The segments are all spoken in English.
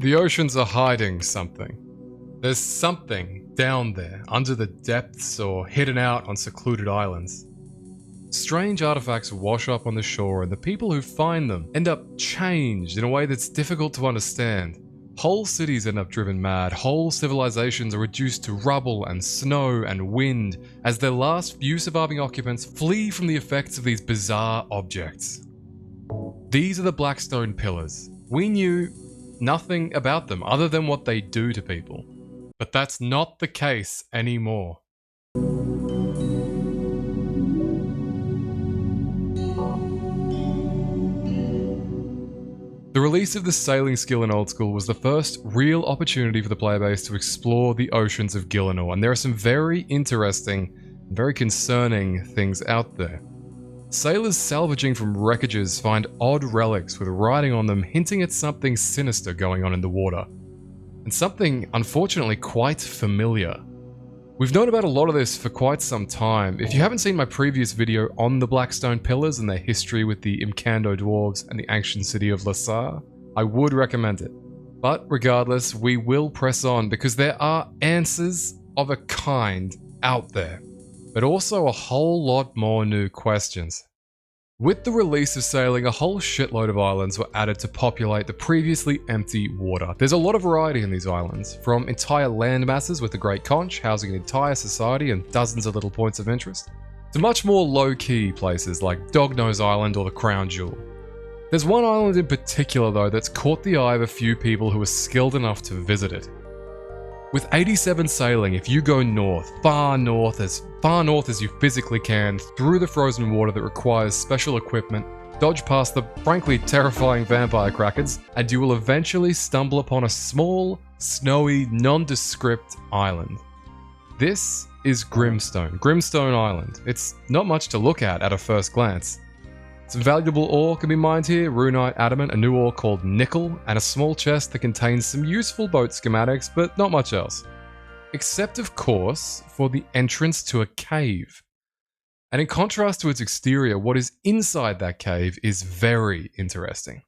The oceans are hiding something. There's something down there, under the depths or hidden out on secluded islands. Strange artifacts wash up on the shore, and the people who find them end up changed in a way that's difficult to understand. Whole cities end up driven mad, whole civilizations are reduced to rubble and snow and wind as their last few surviving occupants flee from the effects of these bizarre objects. These are the Blackstone Pillars. We knew nothing about them other than what they do to people. But that's not the case anymore. The release of the sailing skill in Old School was the first real opportunity for the player base to explore the oceans of Gielinor, and there are some very interesting, very concerning things out there. Sailors salvaging from wreckages find odd relics with writing on them hinting at something sinister going on in the water. And something, unfortunately, quite familiar. We've known about a lot of this for quite some time. If you haven't seen my previous video on the Blackstone Pillars and their history with the Imcando dwarves and the ancient city of Lasar, I would recommend it. But regardless, we will press on because there are answers of a kind out there, but also a whole lot more new questions. With the release of sailing, a whole shitload of islands were added to populate the previously empty water. There's a lot of variety in these islands, from entire land masses with the Great Conch housing an entire society and dozens of little points of interest, to much more low-key places like Dognose Island or the Crown Jewel. There's one island in particular though that's caught the eye of a few people who are skilled enough to visit it. With 87 sailing, if you go north as you physically can, through the frozen water that requires special equipment, dodge past the frankly terrifying vampire krakens, and you will eventually stumble upon a small, snowy, nondescript island. This is Grimstone Island. It's not much to look at a first glance. Some valuable ore can be mined here, runite, adamant, a new ore called nickel, and a small chest that contains some useful boat schematics, but not much else. Except, of course, for the entrance to a cave. And in contrast to its exterior, what is inside that cave is very interesting.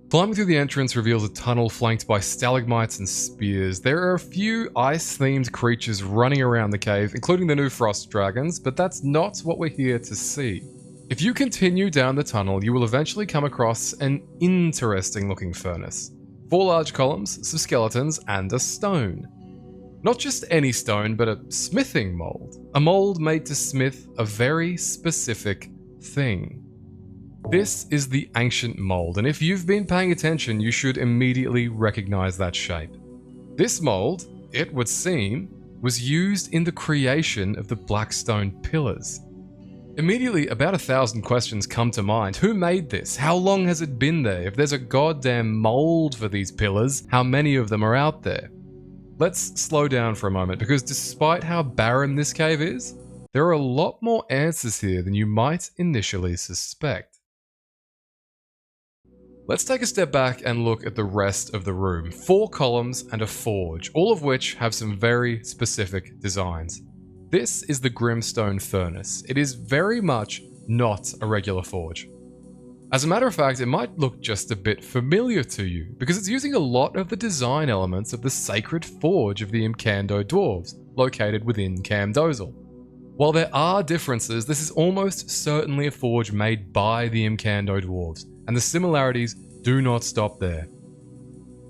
Climbing through the entrance reveals a tunnel flanked by stalagmites and spears. There are a few ice-themed creatures running around the cave, including the new frost dragons, but that's not what we're here to see. If you continue down the tunnel, you will eventually come across an interesting looking furnace. 4 large columns, some skeletons, and a stone. Not just any stone, but a smithing mold. A mold made to smith a very specific thing. This is the ancient mold, and if you've been paying attention, you should immediately recognize that shape. This mold, it would seem, was used in the creation of the Blackstone Pillars. Immediately, about 1,000 questions come to mind. Who made this? How long has it been there? If there's a goddamn mold for these pillars, how many of them are out there? Let's slow down for a moment, because despite how barren this cave is, there are a lot more answers here than you might initially suspect. Let's take a step back and look at the rest of the room. 4 columns and a forge, all of which have some very specific designs. This is the Grimstone Furnace. It is very much not a regular forge. As a matter of fact, it might look just a bit familiar to you, because it's using a lot of the design elements of the sacred forge of the Imcando dwarves, located within Camdozal. While there are differences, this is almost certainly a forge made by the Imcando dwarves, and the similarities do not stop there.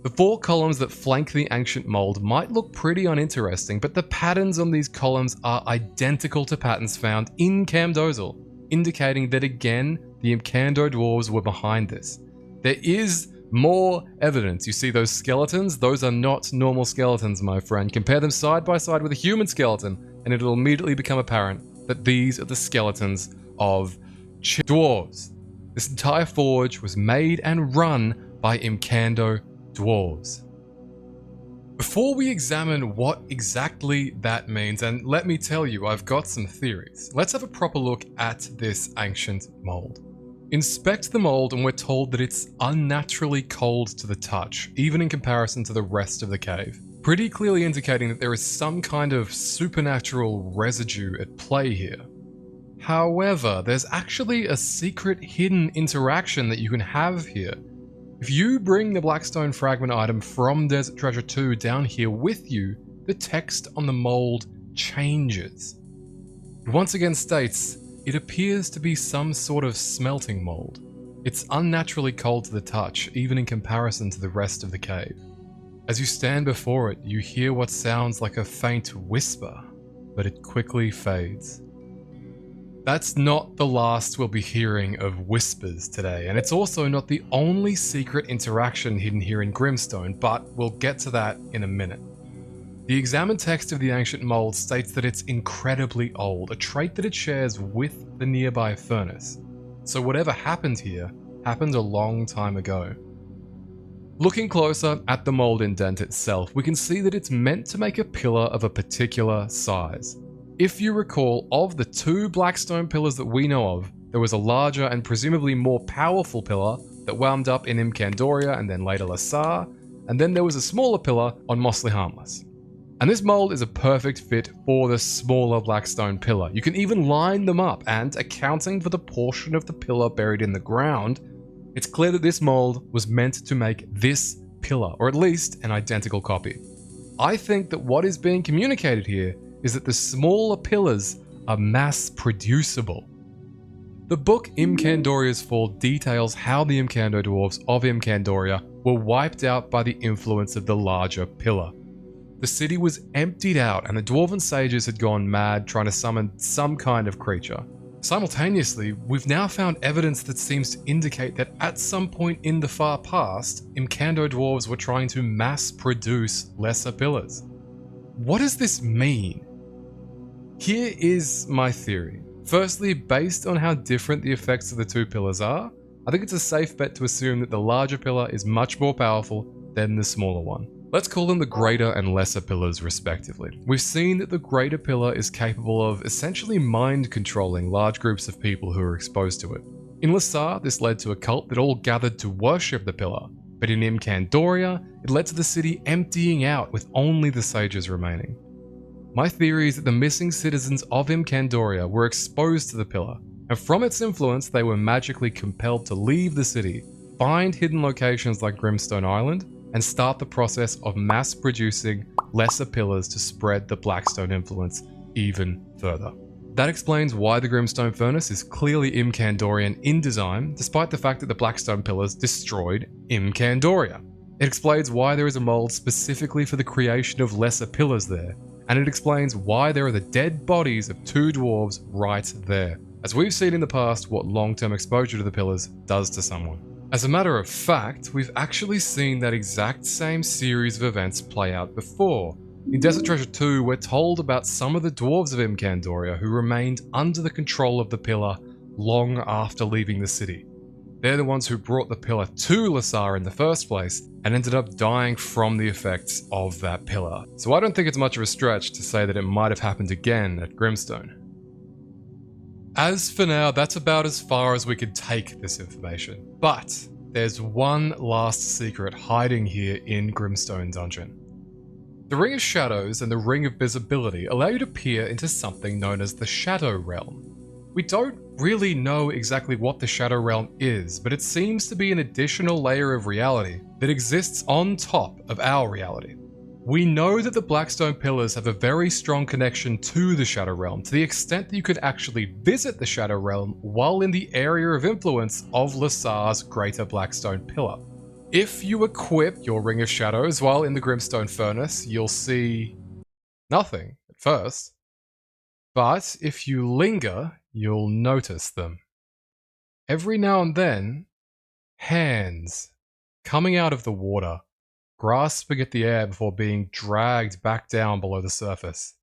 The 4 columns that flank the ancient mold might look pretty uninteresting, but the patterns on these columns are identical to patterns found in Camdozal, indicating that again, the Imcando dwarves were behind this. There is more evidence. You see those skeletons? Those are not normal skeletons, my friend. Compare them side by side with a human skeleton, and it'll immediately become apparent that these are the skeletons of dwarves. This entire forge was made and run by Imcando dwarves. Before we examine what exactly that means, and let me tell you, I've got some theories. Let's have a proper look at this ancient mold. Inspect the mold and we're told that it's unnaturally cold to the touch, even in comparison to the rest of the cave. Pretty clearly indicating that there is some kind of supernatural residue at play here. However, there's actually a secret hidden interaction that you can have here. If you bring the Blackstone fragment item from Desert Treasure 2 down here with you, the text on the mold changes. It once again states, it appears to be some sort of smelting mold. It's unnaturally cold to the touch, even in comparison to the rest of the cave. As you stand before it, you hear what sounds like a faint whisper, but it quickly fades. That's not the last we'll be hearing of whispers today, and it's also not the only secret interaction hidden here in Grimstone, but we'll get to that in a minute. The examined text of the ancient mold states that it's incredibly old, a trait that it shares with the nearby furnace. So whatever happened here happened a long time ago. Looking closer at the mold indent itself, we can see that it's meant to make a pillar of a particular size. If you recall, of the 2 Blackstone pillars that we know of, there was a larger and presumably more powerful pillar that wound up in Imcandoria and then later Lasar, and then there was a smaller pillar on Mostly Harmless. And this mold is a perfect fit for the smaller Blackstone pillar. You can even line them up, and accounting for the portion of the pillar buried in the ground, it's clear that this mold was meant to make this pillar, or at least an identical copy. I think that what is being communicated here is that the smaller pillars are mass producible. The book Imcandoria's Fall details how the Imcando dwarves of Imcandoria were wiped out by the influence of the larger pillar. The city was emptied out and the dwarven sages had gone mad trying to summon some kind of creature. Simultaneously, we've now found evidence that seems to indicate that at some point in the far past, Imcando dwarves were trying to mass produce lesser pillars. What does this mean? Here is my theory. Firstly, based on how different the effects of the 2 pillars are, I think it's a safe bet to assume that the larger pillar is much more powerful than the smaller one. Let's call them the greater and lesser pillars respectively. We've seen that the greater pillar is capable of essentially mind controlling large groups of people who are exposed to it. In Lasar, this led to a cult that all gathered to worship the pillar, but in Imcandoria, it led to the city emptying out with only the sages remaining. My theory is that the missing citizens of Imcandoria were exposed to the pillar, and from its influence they were magically compelled to leave the city, find hidden locations like Grimstone Island, and start the process of mass producing lesser pillars to spread the Blackstone influence even further. That explains why the Grimstone furnace is clearly Imcandorian in design, despite the fact that the Blackstone pillars destroyed Imcandoria. It explains why there is a mold specifically for the creation of lesser pillars there, and it explains why there are the dead bodies of 2 dwarves right there, as we've seen in the past what long-term exposure to the pillars does to someone. As a matter of fact, we've actually seen that exact same series of events play out before. In Desert Treasure 2, we're told about some of the dwarves of Imcandoria who remained under the control of the pillar long after leaving the city. They're the ones who brought the pillar to Lasar in the first place and ended up dying from the effects of that pillar. So I don't think it's much of a stretch to say that it might have happened again at Grimstone. As for now, that's about as far as we could take this information. But there's one last secret hiding here in Grimstone Dungeon. The Ring of Shadows and the Ring of Visibility allow you to peer into something known as the Shadow Realm. We don't really know exactly what the Shadow Realm is, but it seems to be an additional layer of reality that exists on top of our reality. We know that the Blackstone Pillars have a very strong connection to the Shadow Realm, to the extent that you could actually visit the Shadow Realm while in the area of influence of Lasar's Greater Blackstone Pillar. If you equip your Ring of Shadows while in the Grimstone Furnace, you'll see nothing at first. But if you linger, you'll notice them. Every now and then, hands coming out of the water, grasping at the air before being dragged back down below the surface.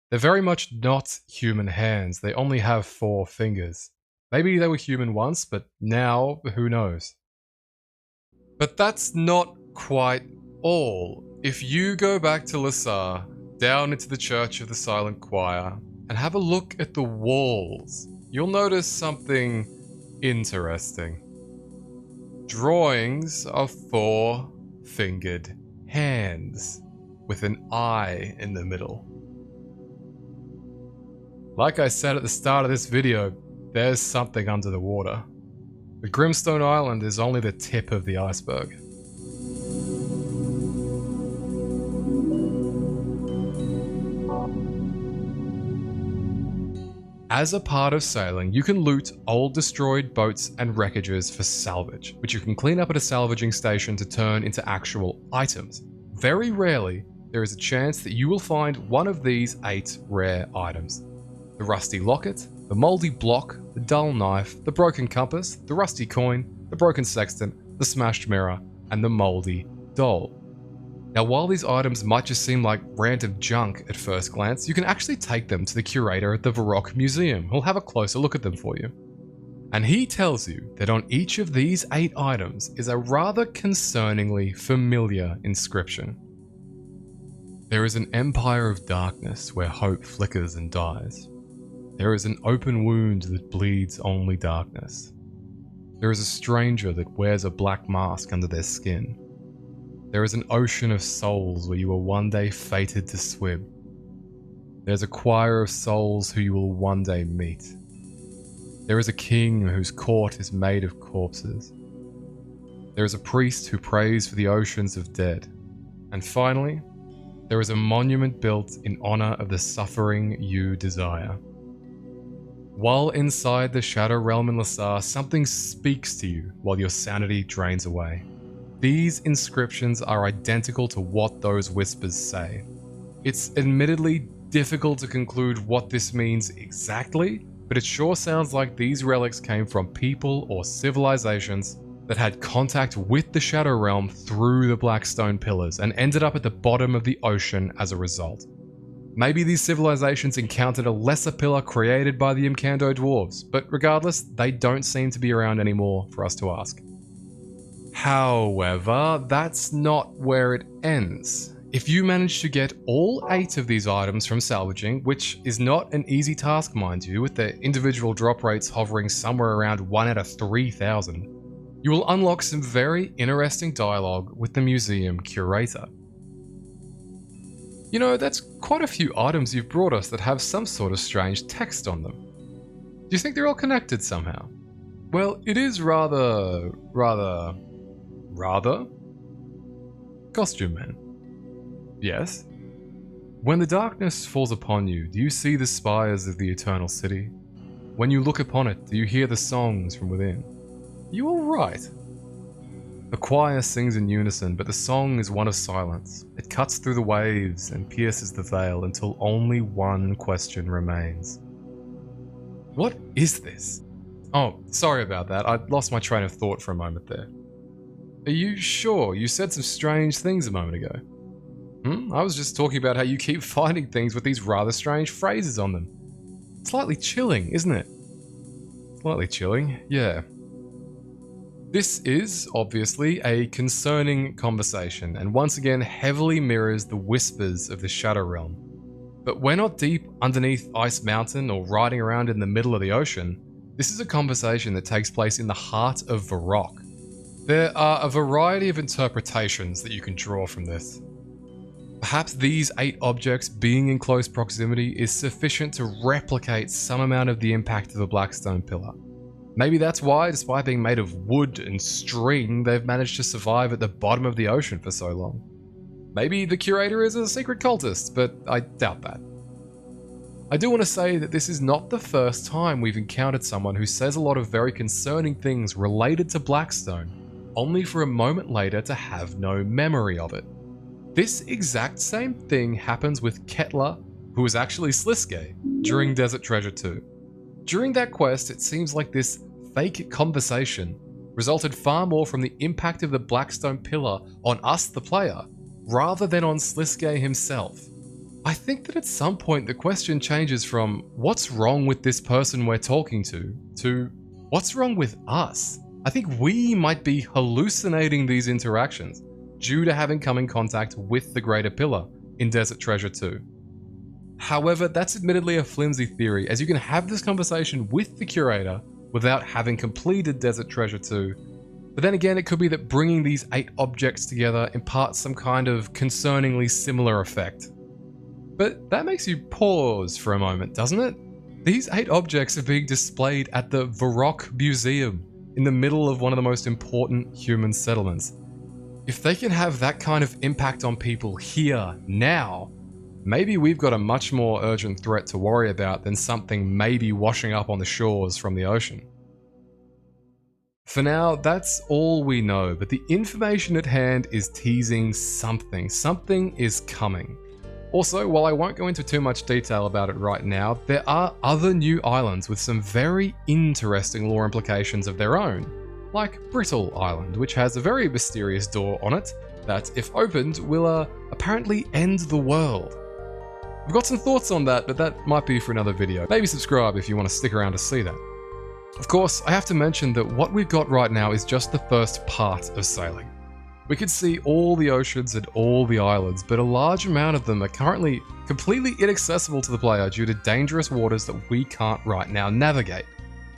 They're very much not human hands, they only have 4 fingers. Maybe they were human once, but now, who knows? But that's not quite all. If you go back to Lasar, down into the Church of the Silent Choir, and have a look at the walls, you'll notice something interesting. Drawings of 4-fingered hands with an eye in the middle. Like I said at the start of this video, there's something under the water. But Grimstone Island is only the tip of the iceberg. As a part of sailing, you can loot old destroyed boats and wreckages for salvage, which you can clean up at a salvaging station to turn into actual items. Very rarely, there is a chance that you will find one of these 8 rare items. The rusty locket, the moldy block, the dull knife, the broken compass, the rusty coin, the broken sextant, the smashed mirror, and the moldy doll. Now, while these items might just seem like random junk at first glance, you can actually take them to the curator at the Varrock Museum, who'll have a closer look at them for you. And he tells you that on each of these 8 items is a rather concerningly familiar inscription. There is an empire of darkness where hope flickers and dies. There is an open wound that bleeds only darkness. There is a stranger that wears a black mask under their skin. There is an ocean of souls where you are one day fated to swim. There's a choir of souls who you will one day meet. There is a king whose court is made of corpses. There is a priest who prays for the oceans of dead. And finally, there is a monument built in honor of the suffering you desire. While inside the Shadow Realm in Lasar, something speaks to you while your sanity drains away. These inscriptions are identical to what those whispers say. It's admittedly difficult to conclude what this means exactly, but it sure sounds like these relics came from people or civilizations that had contact with the Shadow Realm through the Blackstone Pillars and ended up at the bottom of the ocean as a result. Maybe these civilizations encountered a lesser pillar created by the Imcando dwarves, but regardless, they don't seem to be around anymore for us to ask. However, that's not where it ends. If you manage to get all 8 of these items from salvaging, which is not an easy task mind you, with their individual drop rates hovering somewhere around 1 out of 3,000, you will unlock some very interesting dialogue with the museum curator. You know, that's quite a few items you've brought us that have some sort of strange text on them. Do you think they're all connected somehow? Well, it is rather... Costume man. Yes? When the darkness falls upon you, do you see the spires of the eternal city? When you look upon it, do you hear the songs from within? You are right. The choir sings in unison, but the song is one of silence. It cuts through the waves and pierces the veil until only one question remains. What is this? Oh, sorry about that. I lost my train of thought for a moment there. Are you sure? You said some strange things a moment ago. I was just talking about how you keep finding things with these rather strange phrases on them. Slightly chilling, isn't it? Slightly chilling, yeah. This is, obviously, a concerning conversation, and once again heavily mirrors the whispers of the Shadow Realm. But we're not deep underneath Ice Mountain or riding around in the middle of the ocean. This is a conversation that takes place in the heart of Varrock. There are a variety of interpretations that you can draw from this. Perhaps these 8 objects being in close proximity is sufficient to replicate some amount of the impact of the Blackstone Pillar. Maybe that's why, despite being made of wood and string, they've managed to survive at the bottom of the ocean for so long. Maybe the curator is a secret cultist, but I doubt that. I do want to say that this is not the first time we've encountered someone who says a lot of very concerning things related to Blackstone, only for a moment later to have no memory of it. This exact same thing happens with Kettler, who was actually Sliske, during Desert Treasure 2. During that quest, it seems like this fake conversation resulted far more from the impact of the Blackstone Pillar on us, the player, rather than on Sliske himself. I think that at some point the question changes from what's wrong with this person we're talking to what's wrong with us? I think we might be hallucinating these interactions due to having come in contact with the Greater Pillar in Desert Treasure 2. However, that's admittedly a flimsy theory, as you can have this conversation with the curator without having completed Desert Treasure 2. But then again, it could be that bringing these 8 objects together imparts some kind of concerningly similar effect. But that makes you pause for a moment, doesn't it? These 8 objects are being displayed at the Varrock Museum. in the middle of one of the most important human settlements. If they can have that kind of impact on people here, now, maybe we've got a much more urgent threat to worry about than something maybe washing up on the shores from the ocean. For now, that's all we know, but the information at hand is teasing something. Something is coming. Also, while I won't go into too much detail about it right now, there are other new islands with some very interesting lore implications of their own, like Brittle Island, which has a very mysterious door on it that, if opened, will apparently end the world. I've got some thoughts on that, but that might be for another video. Maybe subscribe if you want to stick around to see that. Of course, I have to mention that what we've got right now is just the first part of sailing. We could see all the oceans and all the islands, but a large amount of them are currently completely inaccessible to the player due to dangerous waters that we can't right now navigate.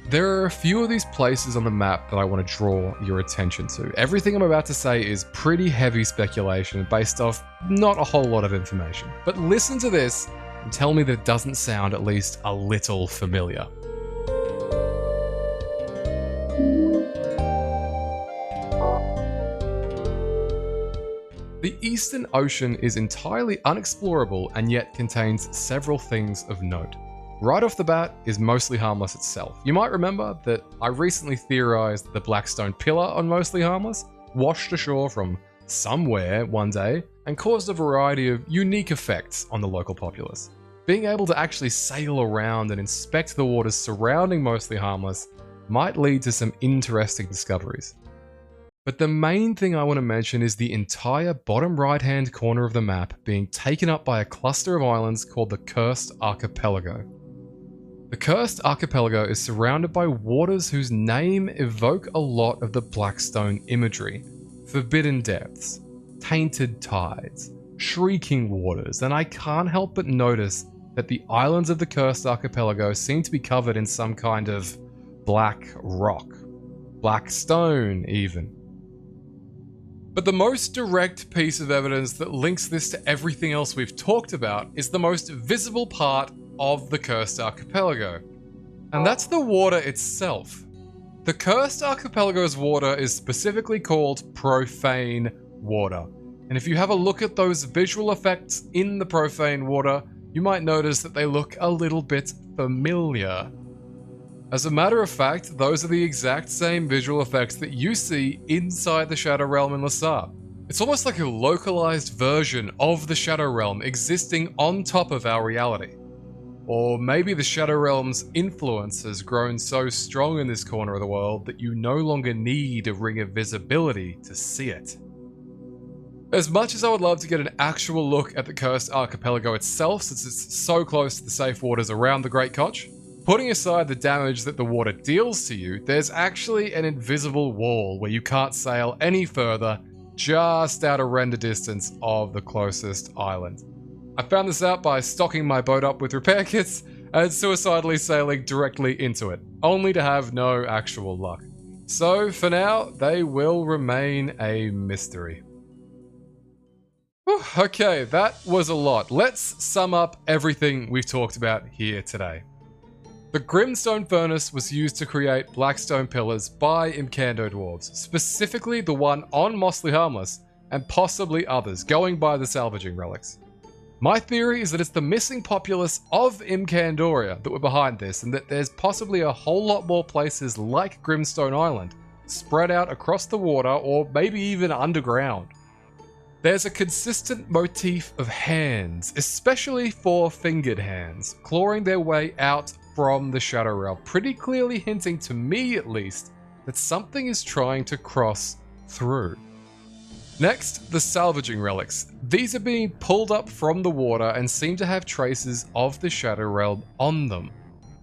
There are a few of these places on the map that I want to draw your attention to. Everything I'm about to say is pretty heavy speculation based off not a whole lot of information. But listen to this and tell me that it doesn't sound at least a little familiar. The Eastern Ocean is entirely unexplorable and yet contains several things of note. Right off the bat is Mostly Harmless itself. You might remember that I recently theorized that the Blackstone Pillar on Mostly Harmless washed ashore from somewhere one day and caused a variety of unique effects on the local populace. Being able to actually sail around and inspect the waters surrounding Mostly Harmless might lead to some interesting discoveries. But the main thing I want to mention is the entire bottom right-hand corner of the map being taken up by a cluster of islands called the Cursed Archipelago. The Cursed Archipelago is surrounded by waters whose name evoke a lot of the Blackstone imagery. Forbidden depths, tainted tides, shrieking waters, and I can't help but notice that the islands of the Cursed Archipelago seem to be covered in some kind of black rock. Black stone, even. But the most direct piece of evidence that links this to everything else we've talked about is the most visible part of the Cursed Archipelago. And that's the water itself. The Cursed Archipelago's water is specifically called profane water. And if you have a look at those visual effects in the profane water, you might notice that they look a little bit familiar. As a matter of fact, those are the exact same visual effects that you see inside the Shadow Realm in Lassar. It's almost like a localized version of the Shadow Realm existing on top of our reality. Or maybe the Shadow Realm's influence has grown so strong in this corner of the world that you no longer need a ring of visibility to see it. As much as I would love to get an actual look at the Cursed Archipelago itself, since it's so close to the safe waters around the Great Koch, putting aside the damage that the water deals to you, there's actually an invisible wall where you can't sail any further, just out of render distance of the closest island. I found this out by stocking my boat up with repair kits and suicidally sailing directly into it, only to have no actual luck. So for now, they will remain a mystery. Whew, okay, that was a lot. Let's sum up everything we've talked about here today. The Grimstone Furnace was used to create Blackstone Pillars by Imcando dwarves, specifically the one on Mostly Harmless, and possibly others, going by the salvaging relics. My theory is that it's the missing populace of Imcandoria that were behind this, and that there's possibly a whole lot more places like Grimstone Island, spread out across the water or maybe even underground. There's a consistent motif of hands, especially four-fingered hands, clawing their way out from the Shadow Realm, pretty clearly hinting to me at least that something is trying to cross through. Next, the salvaging relics. These are being pulled up from the water and seem to have traces of the Shadow Realm on them.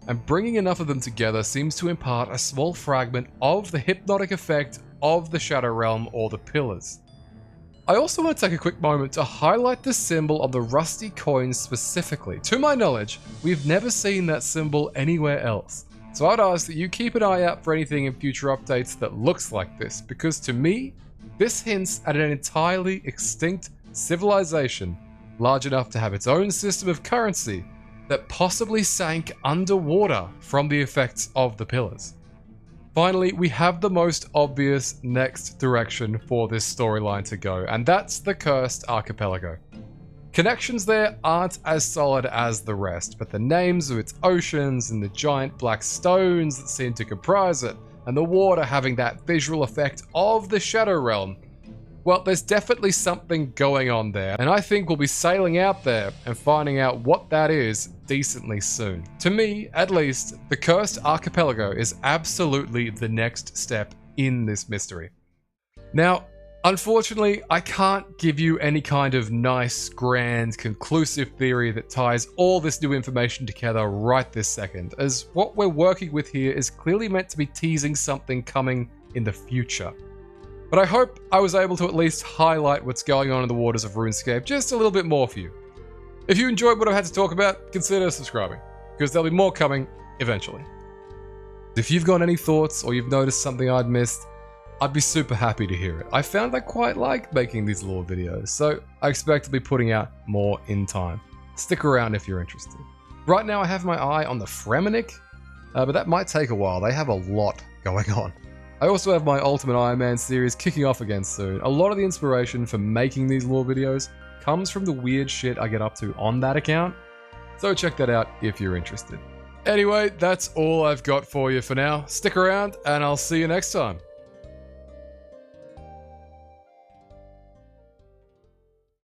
And bringing enough of them together seems to impart a small fragment of the hypnotic effect of the Shadow Realm or the pillars. I also want to take a quick moment to highlight the symbol on the rusty coins specifically. To my knowledge, we've never seen that symbol anywhere else. So I'd ask that you keep an eye out for anything in future updates that looks like this, because to me, this hints at an entirely extinct civilization, large enough to have its own system of currency, that possibly sank underwater from the effects of the pillars. Finally, we have the most obvious next direction for this storyline to go, and that's the Cursed Archipelago. Connections there aren't as solid as the rest, but the names of its oceans and the giant black stones that seem to comprise it, and the water having that visual effect of the Shadow Realm, well, there's definitely something going on there, and I think we'll be sailing out there and finding out what that is decently soon. To me, at least, the Cursed Archipelago is absolutely the next step in this mystery. Now, unfortunately, I can't give you any kind of nice, grand, conclusive theory that ties all this new information together right this second, as what we're working with here is clearly meant to be teasing something coming in the future. But I hope I was able to at least highlight what's going on in the waters of RuneScape just a little bit more for you. If you enjoyed what I've had to talk about, consider subscribing, because there'll be more coming eventually. If you've got any thoughts or you've noticed something I'd missed, I'd be super happy to hear it. I found I quite like making these little videos, so I expect to be putting out more in time. Stick around if you're interested. Right now I have my eye on the Fremennik, but that might take a while. They have a lot going on. I also have my Ultimate Iron Man series kicking off again soon. A lot of the inspiration for making these lore videos comes from the weird shit I get up to on that account, so check that out if you're interested. Anyway, that's all I've got for you for now. Stick around and I'll see you next time.